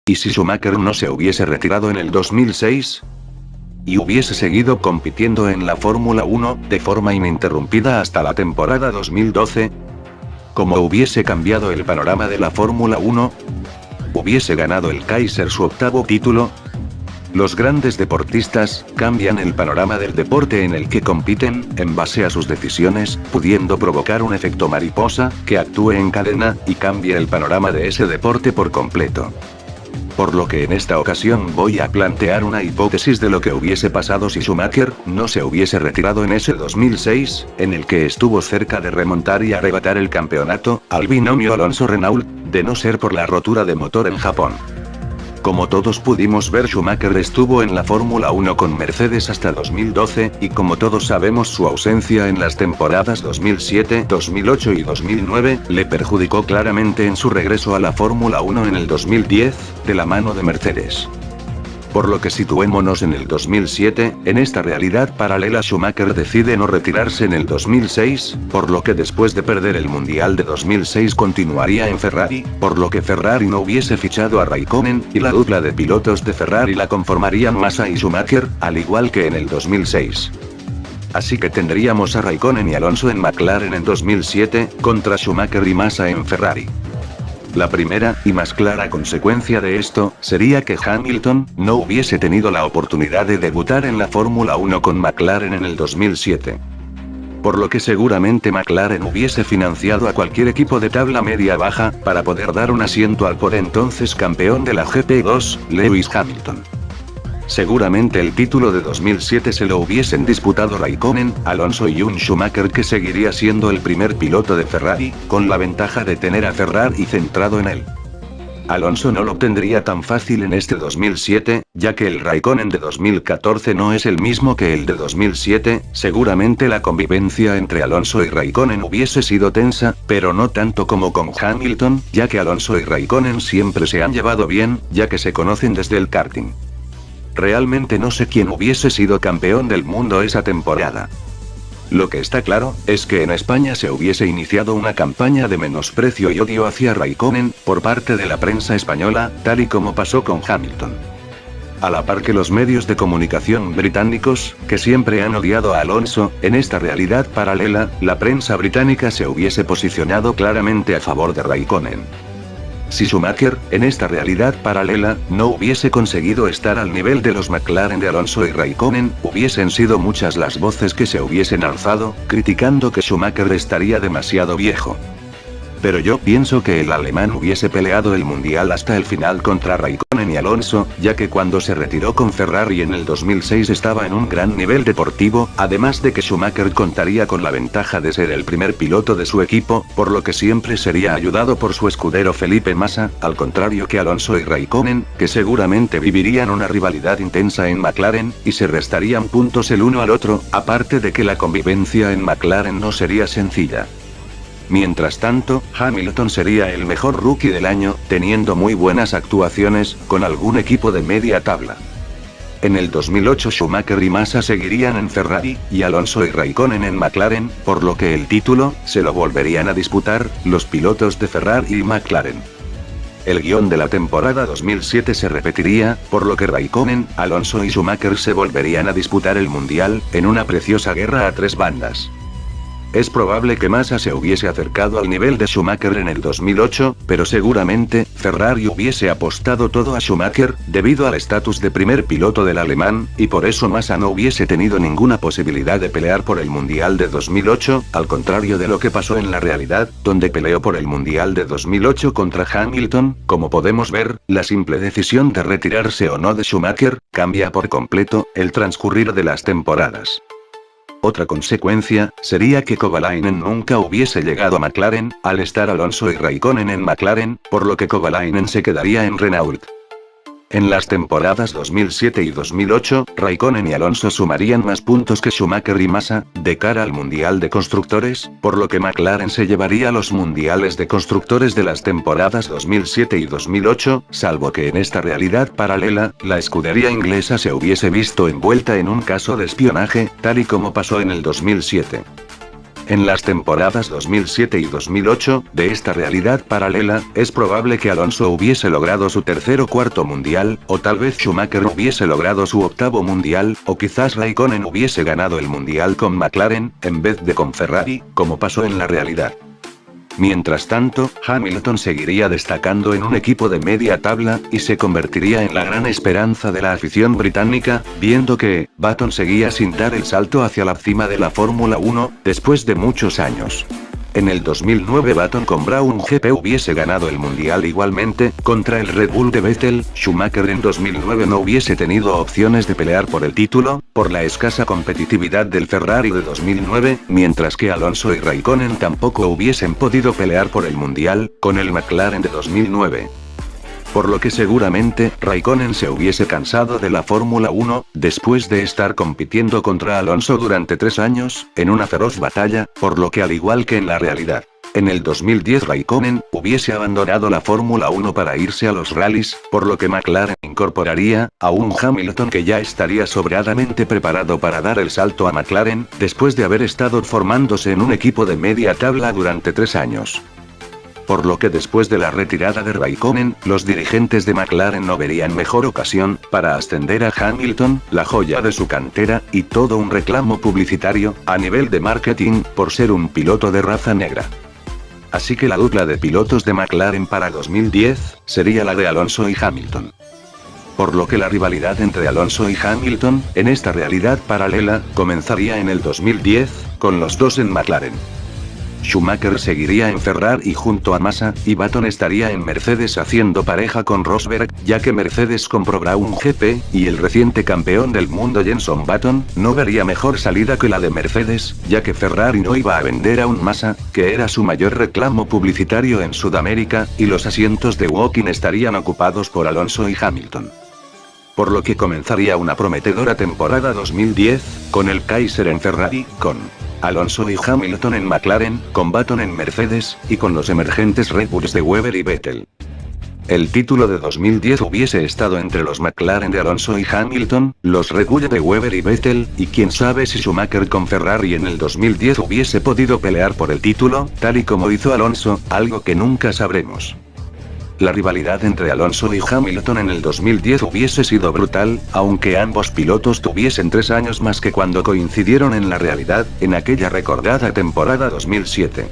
¿Y si Schumacher no se hubiese retirado en el 2006? Y hubiese seguido compitiendo en la Fórmula 1, de forma ininterrumpida hasta la temporada 2012. ¿Cómo hubiese cambiado el panorama de la Fórmula 1? ¿Hubiese ganado el Kaiser su octavo título? Los grandes deportistas cambian el panorama del deporte en el que compiten, en base a sus decisiones, pudiendo provocar un efecto mariposa, que actúe en cadena, y cambie el panorama de ese deporte por completo. Por lo que en esta ocasión voy a plantear una hipótesis de lo que hubiese pasado si Schumacher no se hubiese retirado en ese 2006, en el que estuvo cerca de remontar y arrebatar el campeonato al binomio Alonso-Renault, de no ser por la rotura de motor en Japón. Como todos pudimos ver, Schumacher estuvo en la Fórmula 1 con Mercedes hasta 2012, y como todos sabemos, su ausencia en las temporadas 2007, 2008 y 2009, le perjudicó claramente en su regreso a la Fórmula 1 en el 2010, de la mano de Mercedes. Por lo que situémonos en el 2007, en esta realidad paralela Schumacher decide no retirarse en el 2006, por lo que después de perder el Mundial de 2006 continuaría en Ferrari, por lo que Ferrari no hubiese fichado a Raikkonen, y la dupla de pilotos de Ferrari la conformarían Massa y Schumacher, al igual que en el 2006. Así que tendríamos a Raikkonen y Alonso en McLaren en 2007, contra Schumacher y Massa en Ferrari. La primera, y más clara consecuencia de esto, sería que Hamilton no hubiese tenido la oportunidad de debutar en la Fórmula 1 con McLaren en el 2007. Por lo que seguramente McLaren hubiese financiado a cualquier equipo de tabla media-baja, para poder dar un asiento al por entonces campeón de la GP2, Lewis Hamilton. Seguramente el título de 2007 se lo hubiesen disputado Raikkonen, Alonso y un Schumacher que seguiría siendo el primer piloto de Ferrari, con la ventaja de tener a Ferrari centrado en él. Alonso no lo tendría tan fácil en este 2007, ya que el Raikkonen de 2014 no es el mismo que el de 2007, seguramente la convivencia entre Alonso y Raikkonen hubiese sido tensa, pero no tanto como con Hamilton, ya que Alonso y Raikkonen siempre se han llevado bien, ya que se conocen desde el karting. Realmente no sé quién hubiese sido campeón del mundo esa temporada. Lo que está claro, es que en España se hubiese iniciado una campaña de menosprecio y odio hacia Raikkonen, por parte de la prensa española, tal y como pasó con Hamilton. A la par que los medios de comunicación británicos, que siempre han odiado a Alonso, en esta realidad paralela, la prensa británica se hubiese posicionado claramente a favor de Raikkonen. Si Schumacher, en esta realidad paralela, no hubiese conseguido estar al nivel de los McLaren de Alonso y Raikkonen, hubiesen sido muchas las voces que se hubiesen alzado, criticando que Schumacher estaría demasiado viejo. Pero yo pienso que el alemán hubiese peleado el mundial hasta el final contra Raikkonen y Alonso, ya que cuando se retiró con Ferrari en el 2006 estaba en un gran nivel deportivo, además de que Schumacher contaría con la ventaja de ser el primer piloto de su equipo, por lo que siempre sería ayudado por su escudero Felipe Massa, al contrario que Alonso y Raikkonen, que seguramente vivirían una rivalidad intensa en McLaren, y se restarían puntos el uno al otro, aparte de que la convivencia en McLaren no sería sencilla. Mientras tanto, Hamilton sería el mejor rookie del año, teniendo muy buenas actuaciones, con algún equipo de media tabla. En el 2008 Schumacher y Massa seguirían en Ferrari, y Alonso y Raikkonen en McLaren, por lo que el título, se lo volverían a disputar, los pilotos de Ferrari y McLaren. El guión de la temporada 2007 se repetiría, por lo que Raikkonen, Alonso y Schumacher se volverían a disputar el mundial, en una preciosa guerra a tres bandas. Es probable que Massa se hubiese acercado al nivel de Schumacher en el 2008, pero seguramente, Ferrari hubiese apostado todo a Schumacher, debido al estatus de primer piloto del alemán, y por eso Massa no hubiese tenido ninguna posibilidad de pelear por el Mundial de 2008, al contrario de lo que pasó en la realidad, donde peleó por el Mundial de 2008 contra Hamilton. Como podemos ver, la simple decisión de retirarse o no de Schumacher, cambia por completo el transcurrir de las temporadas. Otra consecuencia, sería que Kovalainen nunca hubiese llegado a McLaren, al estar Alonso y Raikkonen en McLaren, por lo que Kovalainen se quedaría en Renault. En las temporadas 2007 y 2008, Raikkonen y Alonso sumarían más puntos que Schumacher y Massa, de cara al Mundial de Constructores, por lo que McLaren se llevaría los Mundiales de Constructores de las temporadas 2007 y 2008, salvo que en esta realidad paralela, la escudería inglesa se hubiese visto envuelta en un caso de espionaje, tal y como pasó en el 2007. En las temporadas 2007 y 2008, de esta realidad paralela, es probable que Alonso hubiese logrado su tercer o cuarto mundial, o tal vez Schumacher hubiese logrado su octavo mundial, o quizás Raikkonen hubiese ganado el mundial con McLaren, en vez de con Ferrari, como pasó en la realidad. Mientras tanto, Hamilton seguiría destacando en un equipo de media tabla, y se convertiría en la gran esperanza de la afición británica, viendo que Button seguía sin dar el salto hacia la cima de la Fórmula 1, después de muchos años. En el 2009 Button con Brown GP hubiese ganado el mundial igualmente, contra el Red Bull de Vettel. Schumacher en 2009 no hubiese tenido opciones de pelear por el título, por la escasa competitividad del Ferrari de 2009, mientras que Alonso y Raikkonen tampoco hubiesen podido pelear por el mundial, con el McLaren de 2009. Por lo que seguramente, Raikkonen se hubiese cansado de la Fórmula 1, después de estar compitiendo contra Alonso durante 3 años, en una feroz batalla, por lo que al igual que en la realidad, en el 2010 Raikkonen hubiese abandonado la Fórmula 1 para irse a los rallies, por lo que McLaren incorporaría a un Hamilton que ya estaría sobradamente preparado para dar el salto a McLaren, después de haber estado formándose en un equipo de media tabla durante 3 años. Por lo que después de la retirada de Raikkonen, los dirigentes de McLaren no verían mejor ocasión para ascender a Hamilton, la joya de su cantera, y todo un reclamo publicitario, a nivel de marketing, por ser un piloto de raza negra. Así que la dupla de pilotos de McLaren para 2010, sería la de Alonso y Hamilton. Por lo que la rivalidad entre Alonso y Hamilton, en esta realidad paralela, comenzaría en el 2010, con los dos en McLaren. Schumacher seguiría en Ferrari junto a Massa, y Button estaría en Mercedes haciendo pareja con Rosberg, ya que Mercedes compró Brown GP, y el reciente campeón del mundo Jenson Button, no vería mejor salida que la de Mercedes, ya que Ferrari no iba a vender a un Massa, que era su mayor reclamo publicitario en Sudamérica, y los asientos de walking estarían ocupados por Alonso y Hamilton. Por lo que comenzaría una prometedora temporada 2010, con el Kaiser en Ferrari, con Alonso y Hamilton en McLaren, con Button en Mercedes, y con los emergentes Red Bulls de Webber y Vettel. El título de 2010 hubiese estado entre los McLaren de Alonso y Hamilton, los Red Bull de Webber y Vettel, y quién sabe si Schumacher con Ferrari en el 2010 hubiese podido pelear por el título, tal y como hizo Alonso, algo que nunca sabremos. La rivalidad entre Alonso y Hamilton en el 2010 hubiese sido brutal, aunque ambos pilotos tuviesen 3 años más que cuando coincidieron en la realidad, en aquella recordada temporada 2007.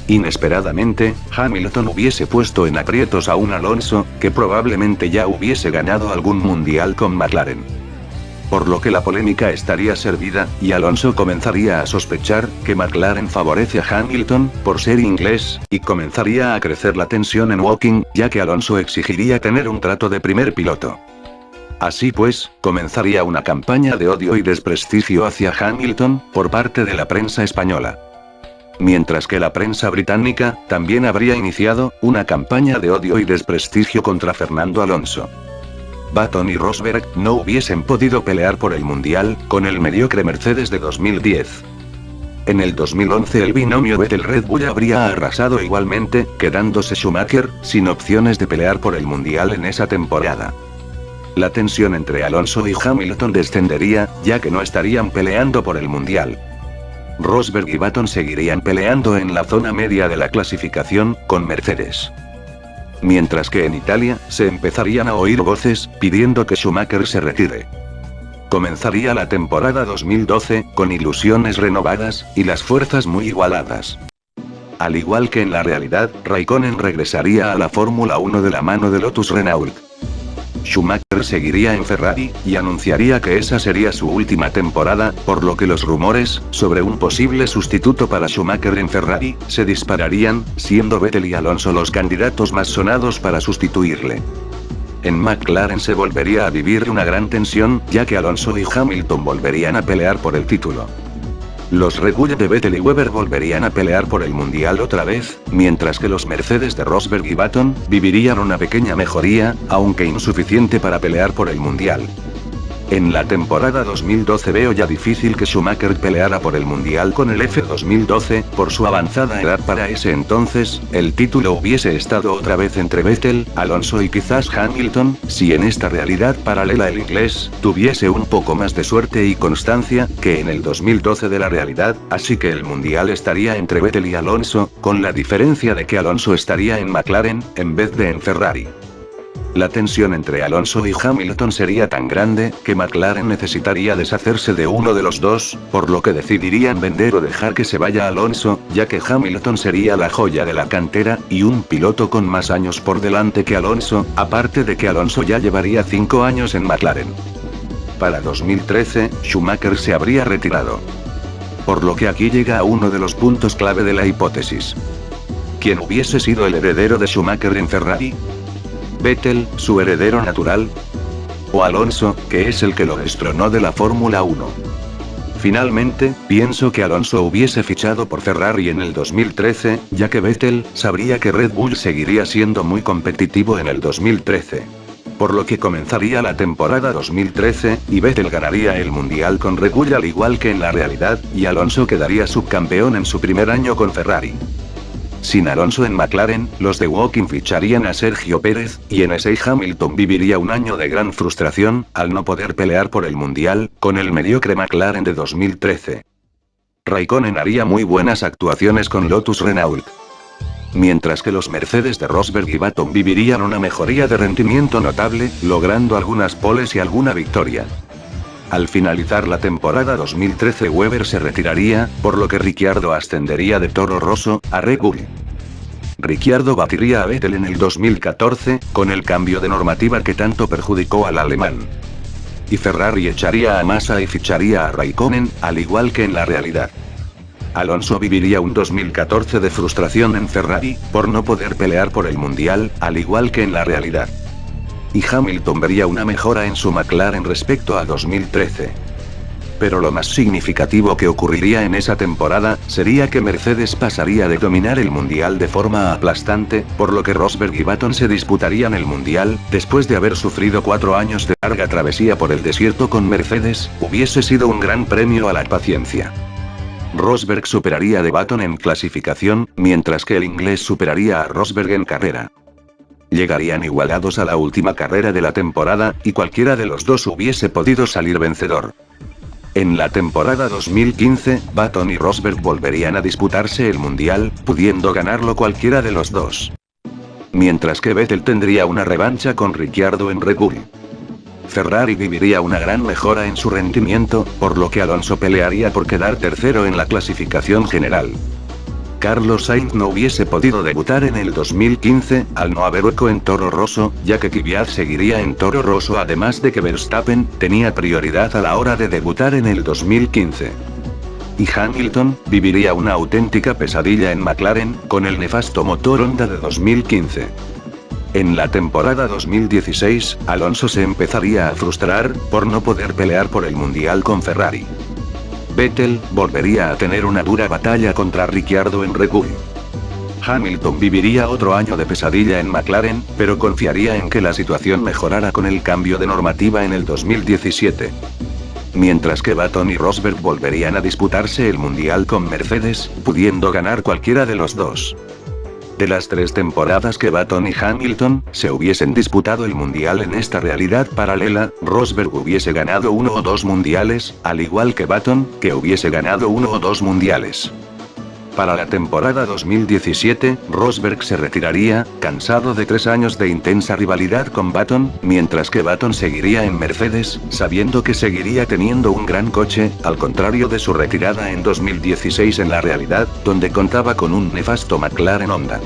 Inesperadamente, Hamilton hubiese puesto en aprietos a un Alonso, que probablemente ya hubiese ganado algún mundial con McLaren. Por lo que la polémica estaría servida, y Alonso comenzaría a sospechar que McLaren favorece a Hamilton, por ser inglés, y comenzaría a crecer la tensión en Woking, ya que Alonso exigiría tener un trato de primer piloto. Así pues, comenzaría una campaña de odio y desprestigio hacia Hamilton, por parte de la prensa española. Mientras que la prensa británica, también habría iniciado una campaña de odio y desprestigio contra Fernando Alonso. Button y Rosberg no hubiesen podido pelear por el mundial, con el mediocre Mercedes de 2010. En el 2011 el binomio Vettel-Red Bull habría arrasado igualmente, quedándose Schumacher, sin opciones de pelear por el mundial en esa temporada. La tensión entre Alonso y Hamilton descendería, ya que no estarían peleando por el mundial. Rosberg y Button seguirían peleando en la zona media de la clasificación, con Mercedes. Mientras que en Italia, se empezarían a oír voces, pidiendo que Schumacher se retire. Comenzaría la temporada 2012, con ilusiones renovadas, y las fuerzas muy igualadas. Al igual que en la realidad, Raikkonen regresaría a la Fórmula 1 de la mano de Lotus Renault. Schumacher seguiría en Ferrari, y anunciaría que esa sería su última temporada, por lo que los rumores sobre un posible sustituto para Schumacher en Ferrari se dispararían, siendo Vettel y Alonso los candidatos más sonados para sustituirle. En McLaren se volvería a vivir una gran tensión, ya que Alonso y Hamilton volverían a pelear por el título. Los Red Bull de Vettel y Webber volverían a pelear por el mundial otra vez, mientras que los Mercedes de Rosberg y Button vivirían una pequeña mejoría, aunque insuficiente para pelear por el mundial. En la temporada 2012 veo ya difícil que Schumacher peleara por el mundial con el F2012, por su avanzada edad para ese entonces, el título hubiese estado otra vez entre Vettel, Alonso y quizás Hamilton, si en esta realidad paralela el inglés tuviese un poco más de suerte y constancia que en el 2012 de la realidad, así que el mundial estaría entre Vettel y Alonso, con la diferencia de que Alonso estaría en McLaren, en vez de en Ferrari. La tensión entre Alonso y Hamilton sería tan grande, que McLaren necesitaría deshacerse de uno de los dos, por lo que decidirían vender o dejar que se vaya Alonso, ya que Hamilton sería la joya de la cantera, y un piloto con más años por delante que Alonso, aparte de que Alonso ya llevaría 5 años en McLaren. Para 2013, Schumacher se habría retirado. Por lo que aquí llega uno de los puntos clave de la hipótesis. ¿Quién hubiese sido el heredero de Schumacher en Ferrari? ¿Vettel, su heredero natural? ¿O Alonso, que es el que lo destronó de la Fórmula 1? Finalmente, pienso que Alonso hubiese fichado por Ferrari en el 2013, ya que Vettel sabría que Red Bull seguiría siendo muy competitivo en el 2013. Por lo que comenzaría la temporada 2013, y Vettel ganaría el mundial con Red Bull al igual que en la realidad, y Alonso quedaría subcampeón en su primer año con Ferrari. Sin Alonso en McLaren, los de Woking ficharían a Sergio Pérez, y en ese Hamilton viviría un año de gran frustración, al no poder pelear por el mundial, con el mediocre McLaren de 2013. Raikkonen haría muy buenas actuaciones con Lotus Renault. Mientras que los Mercedes de Rosberg y Button vivirían una mejoría de rendimiento notable, logrando algunas poles y alguna victoria. Al finalizar la temporada 2013 Webber se retiraría, por lo que Ricciardo ascendería de Toro Rosso a Red Bull. Ricciardo batiría a Vettel en el 2014, con el cambio de normativa que tanto perjudicó al alemán. Y Ferrari echaría a Massa y ficharía a Raikkonen, al igual que en la realidad. Alonso viviría un 2014 de frustración en Ferrari, por no poder pelear por el mundial, al igual que en la realidad. Y Hamilton vería una mejora en su McLaren respecto a 2013. Pero lo más significativo que ocurriría en esa temporada, sería que Mercedes pasaría de dominar el mundial de forma aplastante, por lo que Rosberg y Button se disputarían el mundial, después de haber sufrido 4 años de larga travesía por el desierto con Mercedes, hubiese sido un gran premio a la paciencia. Rosberg superaría de Button en clasificación, mientras que el inglés superaría a Rosberg en carrera. Llegarían igualados a la última carrera de la temporada, y cualquiera de los dos hubiese podido salir vencedor. En la temporada 2015, Button y Rosberg volverían a disputarse el mundial, pudiendo ganarlo cualquiera de los dos. Mientras que Vettel tendría una revancha con Ricciardo en Red Bull. Ferrari viviría una gran mejora en su rendimiento, por lo que Alonso pelearía por quedar tercero en la clasificación general. Carlos Sainz no hubiese podido debutar en el 2015, al no haber hueco en Toro Rosso, ya que Kvyat seguiría en Toro Rosso, además de que Verstappen tenía prioridad a la hora de debutar en el 2015. Y Hamilton viviría una auténtica pesadilla en McLaren, con el nefasto motor Honda de 2015. En la temporada 2016, Alonso se empezaría a frustrar, por no poder pelear por el mundial con Ferrari. Vettel volvería a tener una dura batalla contra Ricciardo en Red Bull. Hamilton viviría otro año de pesadilla en McLaren, pero confiaría en que la situación mejorara con el cambio de normativa en el 2017. Mientras que Button y Rosberg volverían a disputarse el mundial con Mercedes, pudiendo ganar cualquiera de los dos. De las 3 temporadas que Button y Hamilton se hubiesen disputado el mundial en esta realidad paralela, Rosberg hubiese ganado 1 o 2 mundiales, al igual que Button, que hubiese ganado 1 o 2 mundiales. Para la temporada 2017, Rosberg se retiraría, cansado de 3 años de intensa rivalidad con Button, mientras que Button seguiría en Mercedes, sabiendo que seguiría teniendo un gran coche, al contrario de su retirada en 2016 en la realidad, donde contaba con un nefasto McLaren Honda.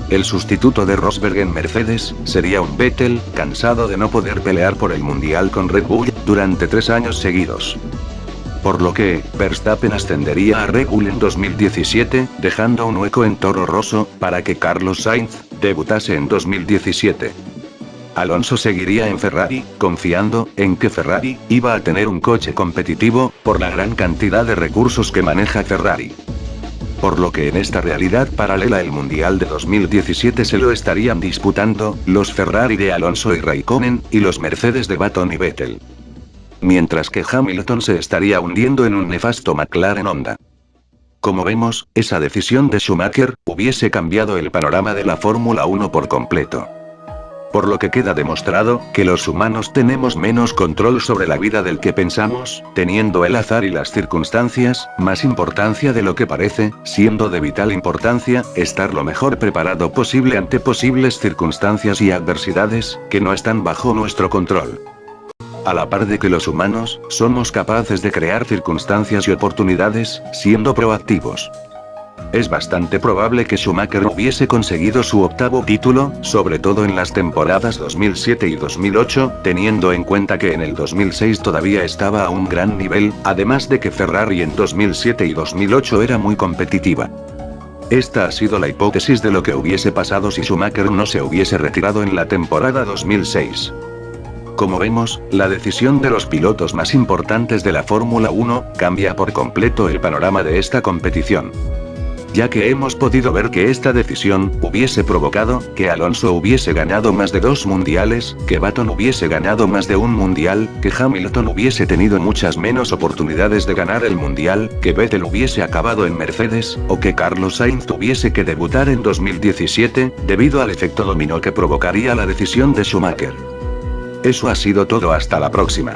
El sustituto de Rosberg en Mercedes sería un Vettel, cansado de no poder pelear por el mundial con Red Bull durante 3 años seguidos. Por lo que, Verstappen ascendería a Red Bull en 2017, dejando un hueco en Toro Rosso, para que Carlos Sainz debutase en 2017. Alonso seguiría en Ferrari, confiando en que Ferrari iba a tener un coche competitivo, por la gran cantidad de recursos que maneja Ferrari. Por lo que en esta realidad paralela el Mundial de 2017 se lo estarían disputando, los Ferrari de Alonso y Raikkonen, y los Mercedes de Button y Vettel. mientras que Hamilton se estaría hundiendo en un nefasto McLaren Honda. Como vemos, esa decisión de Schumacher hubiese cambiado el panorama de la Fórmula 1 por completo. Por lo que queda demostrado que los humanos tenemos menos control sobre la vida del que pensamos, teniendo el azar y las circunstancias más importancia de lo que parece, siendo de vital importancia estar lo mejor preparado posible ante posibles circunstancias y adversidades que no están bajo nuestro control. A la par de que los humanos somos capaces de crear circunstancias y oportunidades, siendo proactivos. Es bastante probable que Schumacher hubiese conseguido su octavo título, sobre todo en las temporadas 2007 y 2008, teniendo en cuenta que en el 2006 todavía estaba a un gran nivel, además de que Ferrari en 2007 y 2008 era muy competitiva. Esta ha sido la hipótesis de lo que hubiese pasado si Schumacher no se hubiese retirado en la temporada 2006. Como vemos, la decisión de los pilotos más importantes de la Fórmula 1 cambia por completo el panorama de esta competición. Ya que hemos podido ver que esta decisión hubiese provocado que Alonso hubiese ganado más de 2 mundiales, que Button hubiese ganado más de un mundial, que Hamilton hubiese tenido muchas menos oportunidades de ganar el mundial, que Vettel hubiese acabado en Mercedes, o que Carlos Sainz tuviese que debutar en 2017, debido al efecto dominó que provocaría la decisión de Schumacher. Eso ha sido todo, hasta la próxima.